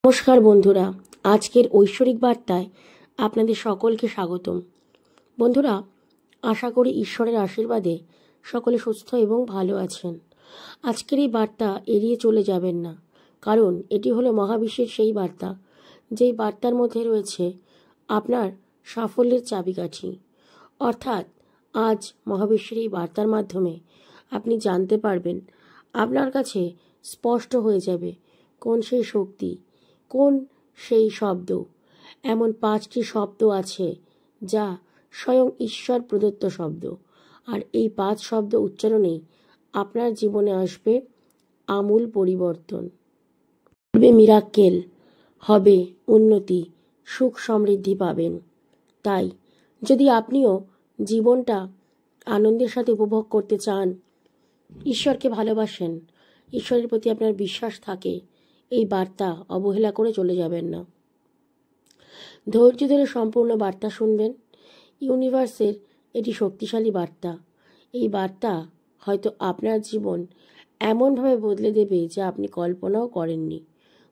নমস্কার বন্ধুরা, আজকের ঐশ্বরিক বার্তায় আপনাদের সকলকে স্বাগতম। বন্ধুরা, আশা করি ঈশ্বরের আশীর্বাদে সকলে সুস্থ এবং ভালো আছেন। আজকের এই বার্তা এড়িয়ে চলে যাবেন না, কারণ এটি হলো মহাবিশ্বের সেই বার্তা, যেই বার্তার মধ্যে রয়েছে আপনার সাফল্যের চাবিকাঠি। অর্থাৎ আজ মহাবিশ্বের এই বার্তার মাধ্যমে আপনি জানতে পারবেন, আপনার কাছে স্পষ্ট হয়ে যাবে কোন সেই শক্তি, কোন সেই শব্দ। এমন 5টি শব্দ আছে যা স্বয়ং ঈশ্বর প্রদত্ত শব্দ, আর এই 5 শব্দ উচ্চারণেই আপনার জীবনে আসবে আমূল পরিবর্তন, হবে মিরাক্কেল, হবে উন্নতি, সুখ সমৃদ্ধি পাবেন। তাই যদি আপনিও জীবনটা আনন্দের সাথে উপভোগ করতে চান, ঈশ্বরকে ভালোবাসেন, ঈশ্বরের প্রতি আপনার বিশ্বাস থাকে, এই বার্তা অবহেলা করে চলে যাবেন না। ধৈর্য ধরে সম্পূর্ণ বার্তা শুনবেন। ইউনিভার্সের এটি শক্তিশালী বার্তা। এই বার্তা হয়তো আপনার জীবন এমনভাবে বদলে দেবে যা আপনি কল্পনাও করেননি।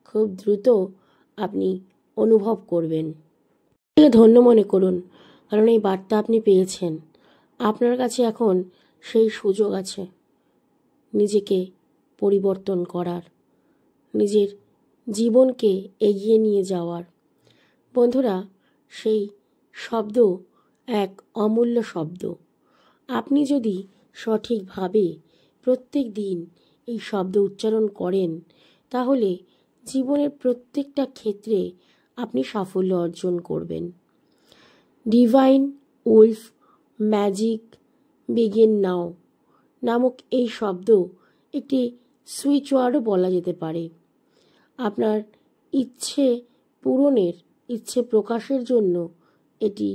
খুব দ্রুত আপনি অনুভব করবেন। ধন্য মনে করুন, কারণ এই বার্তা আপনি পেয়েছেন। আপনার কাছে এখন সেই সুযোগ আছে নিজেকে পরিবর্তন করার, নিজের জীবনকে এগিয়ে নিয়ে যাওয়ার। বন্ধুরা, সেই শব্দ এক অমূল্য শব্দ। আপনি যদি সঠিকভাবে প্রত্যেক দিন এই শব্দ উচ্চারণ করেন, তাহলে জীবনের প্রত্যেকটা ক্ষেত্রে আপনি সাফল্য অর্জন করবেন। ডিভাইন উলফ ম্যাজিক বিগিন নাও নামক এই শব্দ একটি সুইচ ওয়ার্ডও বলা যেতে পারে। আপনার ইচ্ছে পূরণের, ইচ্ছে প্রকাশের জন্য এটি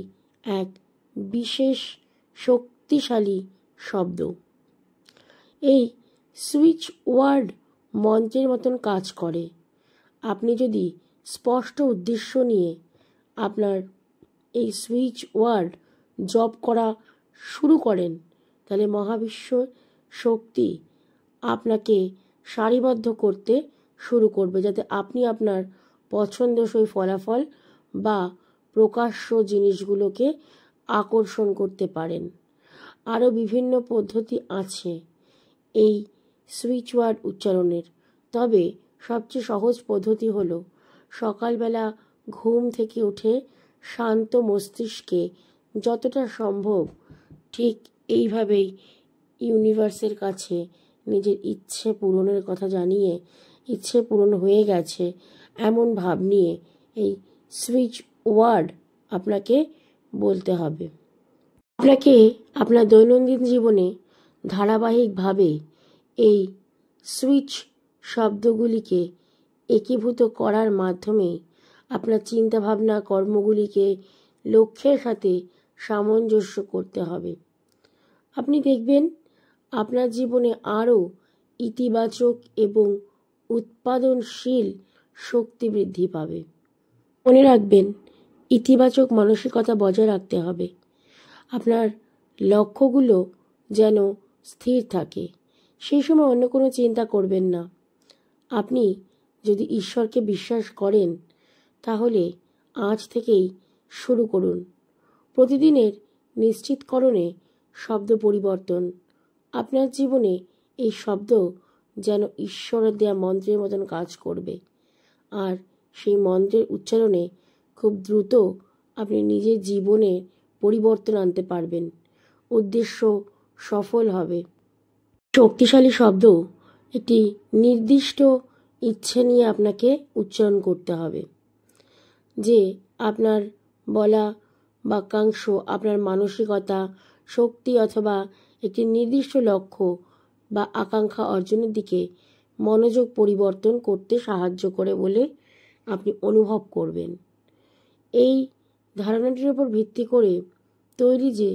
এক বিশেষ শক্তিশালী শব্দ। এই সুইচ ওয়ার্ড মন্ত্রের মতন কাজ করে। আপনি যদি স্পষ্ট উদ্দেশ্য নিয়ে আপনার এই সুইচ ওয়ার্ড জপ করা শুরু করেন, তাহলে মহাবিশ্ব শক্তি আপনাকে সারিবদ্ধ করতে শুরু করবে, যাতে আপনি আপনার পছন্দসই ফলাফল বা প্রকাশ্য জিনিসগুলোকে আকর্ষণ করতে পারেন। আরও বিভিন্ন পদ্ধতি আছে এই সুইচ ওয়ার্ড উচ্চারণের, তবে সবচেয়ে সহজ পদ্ধতি হলো সকালবেলা ঘুম থেকে উঠে শান্ত মস্তিষ্কে যতটা সম্ভব ঠিক এইভাবেই ইউনিভার্সের কাছে নিজের ইচ্ছে পূরণের কথা জানিয়ে, ইচ্ছে পূরণ হয়ে গেছে এমন ভাব নিয়ে এই সুইচ ওয়ার্ড আপনাকে বলতে হবে। আপনাকে আপনার দৈনন্দিন জীবনে ধারাবাহিকভাবে এই সুইচ শব্দগুলিকে একীভূত করার মাধ্যমে আপনার চিন্তাভাবনা, কর্মগুলিকে লক্ষ্যের সাথে সামঞ্জস্য করতে হবে। আপনি দেখবেন আপনার জীবনে আরও ইতিবাচক এবং উৎপাদনশীল শক্তি বৃদ্ধি পাবে। মনে রাখবেন, ইতিবাচক মানসিকতা বজায় রাখতে হবে। আপনার লক্ষ্যগুলো যেন স্থির থাকে, সেই সময় অন্য কোনো চিন্তা করবেন না। আপনি যদি ঈশ্বরকে বিশ্বাস করেন, তাহলে আজ থেকেই শুরু করুন প্রতিদিনের নিশ্চিতকরণে শব্দ পরিবর্তন। আপনার জীবনে এই শব্দ যেন ঈশ্বরের দেয়া মন্ত্রের মতন কাজ করবে, আর সেই মন্ত্রের উচ্চারণে খুব দ্রুত আপনি নিজের জীবনে পরিবর্তন আনতে পারবেন। উদ্দেশ্য সফল হবে। শক্তিশালী শব্দ একটি নির্দিষ্ট ইচ্ছে নিয়ে আপনাকে উচ্চারণ করতে হবে, যে আপনার বলা বাক্যাংশ আপনার মানসিকতা, শক্তি অথবা একটি নির্দিষ্ট লক্ষ্য বা আকাঙ্ক্ষা অর্জনের দিকে মনোযোগ পরিবর্তন করতে সাহায্য করে বলে আপনি অনুভব করবেন। এই ধারণাটির উপর ভিত্তি করে তৈরি যে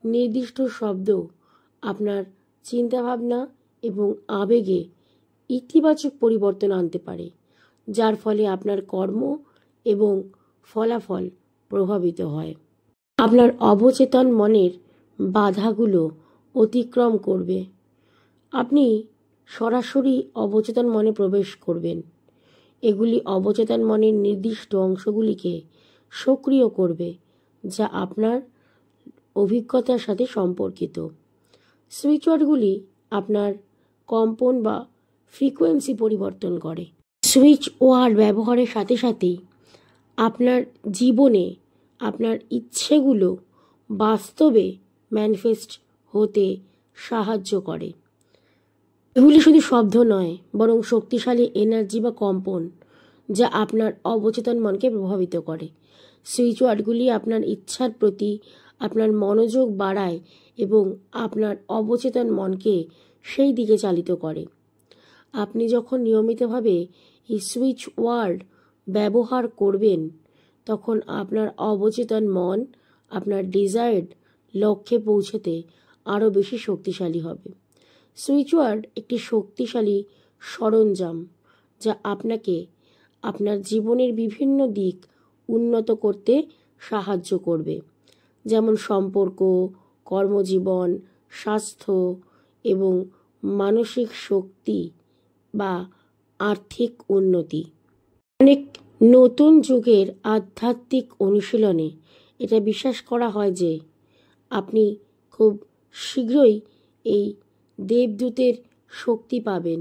নির্দিষ্ট শব্দ আপনার চিন্তাভাবনা এবং আবেগে ইতিবাচক পরিবর্তন আনতে পারে, যার ফলে আপনার কর্ম এবং ফলাফল প্রভাবিত হয়। আপনার অবচেতন মনের বাধাগুলো অতিক্রম করবে। আপনি সরাসরি অবচেতন মনে প্রবেশ করবেন এগুলি অবচেতন মনের নির্দিষ্ট অংশগুলিকে সক্রিয় করবে, যা আপনার অভিজ্ঞতার সাথে সম্পর্কিত। সুইচ ওয়ার্ডগুলি আপনার কম্পন বা ফ্রিকোয়েন্সি পরিবর্তন করে। সুইচ ওয়ার্ড ব্যবহারের সাথে সাথেই আপনার জীবনে আপনার ইচ্ছেগুলো বাস্তবে ম্যানিফেস্ট হতে সাহায্য করে। এগুলি শুধু শব্দ নয়, বরং শক্তিশালী এনার্জি বা কম্পন, যা আপনার অবচেতন মনকে প্রভাবিত করে। সুইচ ওয়ার্ডগুলি আপনার ইচ্ছার প্রতি আপনার মনোযোগ বাড়ায় এবং আপনার অবচেতন মনকে সেই দিকে চালিত করে। আপনি যখন নিয়মিতভাবে এই সুইচ ওয়ার্ড ব্যবহার করবেন, তখন আপনার অবচেতন মন আপনার ডিজায়ার্ড লক্ষ্যে পৌঁছতে আরও বেশি শক্তিশালী হবে। সুইচ ওয়ার্ড একটি শক্তিশালী সরঞ্জাম, যা আপনাকে আপনার জীবনের বিভিন্ন দিক উন্নত করতে সাহায্য করবে, যেমন সম্পর্ক, কর্মজীবন, স্বাস্থ্য এবং মানসিক শক্তি বা আর্থিক উন্নতি। অনেক নতুন যুগের আধ্যাত্মিক অনুশীলনে এটা বিশ্বাস করা হয় যে আপনি খুব শীঘ্রই এই দেবদূতের শক্তি পাবেন,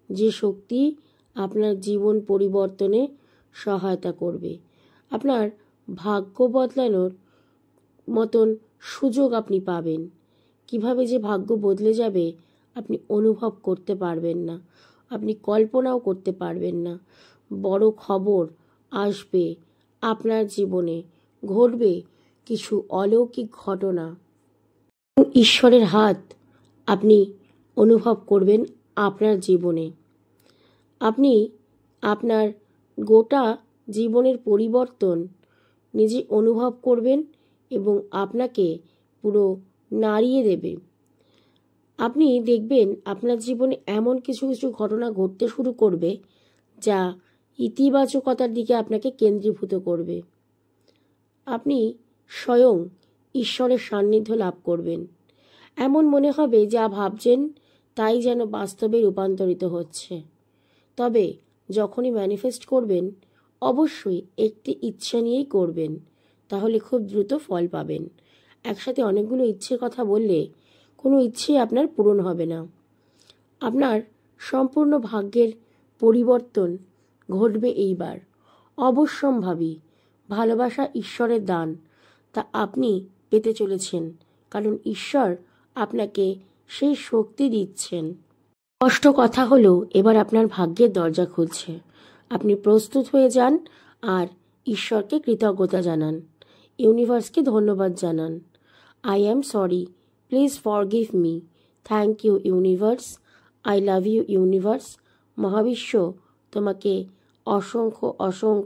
যে শক্তি আপনার জীবন পরিবর্তনে সহায়তা করবে। আপনার ভাগ্য বদলানোর মতন সুযোগ আপনি পাবেন। কিভাবে যে ভাগ্য বদলে যাবে আপনি অনুভব করতে পারবেন না, আপনি কল্পনাও করতে পারবেন না। বড় খবর আসবে আপনার জীবনে, ঘটবে কিছু অলৌকিক ঘটনা। ঈশ্বরের হাত আপনি অনুভব করবেন আপনার জীবনে। আপনি আপনার গোটা জীবনের পরিবর্তন নিজে অনুভব করবেন এবং আপনাকে পুরো নাড়িয়ে দেবে। আপনি দেখবেন আপনার জীবনে এমন কিছু কিছু ঘটনা ঘটতে শুরু করবে যা ইতিবাচকতার দিকে আপনাকে কেন্দ্রীভূত করবে। আপনি স্বয়ং ঈশ্বরের সান্নিধ্য লাভ করবেন। এমন মনে হবে যা ভাবছেন তাই যেন বাস্তবে রূপান্তরিত হচ্ছে। তবে যখনই ম্যানিফেস্ট করবেন, অবশ্যই একটি ইচ্ছা নিয়েই করবেন, তাহলে খুব দ্রুত ফল পাবেন। একসাথে অনেকগুলো ইচ্ছের কথা বললে কোনো ইচ্ছেই আপনার পূরণ হবে না। আপনার সম্পূর্ণ ভাগ্যের পরিবর্তন ঘটবে এইবার। অবশ্যম্ভাবী ভালোবাসা ঈশ্বরের দান, তা আপনি পেতে চলেছেন, কারণ ঈশ্বর আপনাকে সেই শক্তি দিচ্ছেন। স্পষ্ট কথা হলো, এবার আপনার ভাগ্যের দরজা খুলছে। আপনি প্রস্তুত হয়ে যান আর ঈশ্বরকে কৃতজ্ঞতা জানান, ইউনিভার্সকে ধন্যবাদ জানান। I am sorry, please forgive me, thank you universe, I love you universe. মহাবিশ্ব তোমাকে অসংখ্য অসংখ্য